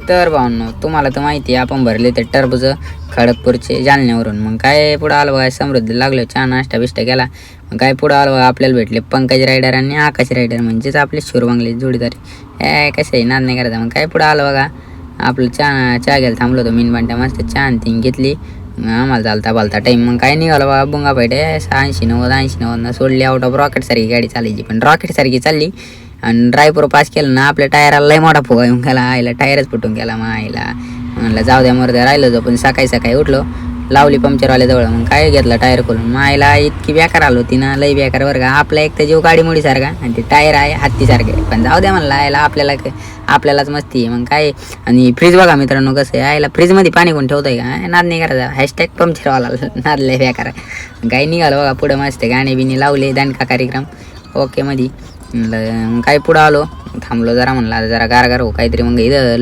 तर भावनो तुम्हाला तर माहिती आहे आपण भरले ते टरबूज खडकपूरचे जालन्यावरून. मग काय पुढं आलं बघा समृद्धी लागलो चहा नाश्ता बिष्टा केला. मग काय पुढं आलं बघा आपल्याला भेटले पंकज रायडर आणि आकाश रायडर म्हणजेच आपले शुरबांगले जोडीदार. कसं आहे नाद नाही करायचा. मग काय पुढं आलं बघा आपलं चहा घ्यायला थांबलो होतो मीनबांट्या मस्त चहा तीन घेतली. आम्हाला चालता बालता टाईम. मग काय निघालं बघा बुंगा पाहिजे 80-90 सोडली. आउट ऑफ रॉकेट सारखी गाडी चालायची पण रॉकेट सारखी चालली. आणि ड्रायपूर पास केलं ना आपल्या टायराला लय मोठा फुगा येऊन गेला. आईला टायरच फुटून गेला. मग आईला म्हणलं जाऊ द्या मरद्या राहिलं जो. पण सकाळी उठलो लावली पंक्चरवाल्याजवळ. मग काय घेतलं टायर खोलून. मग आईला इतकी बेकार आलो होती ना लई बेकार बरं का. आपला एक तर जीव गाडी मोडीसारखा आणि ते टायर आहे हत्तीसारखे. पण जाऊ द्या म्हणलं आईला आपल्यालाच मस्ती आहे. मग काय आणि फ्रीज बघा मित्रांनो कसं आहे. आईला फ्रीजमध्ये पाणी कोण ठेवतंय का नाद नाही करायचा. हॅशटॅग पंक्चरवाला नाद लय बेकार. काही निघालं बघा पुढं मस्त गाणे बिणे लावले दांडका कार्यक्रम ओके मध्ये. मग काय पुढं आलो थांबलो जरा म्हणलं जरा गार हो काहीतरी. मग इथं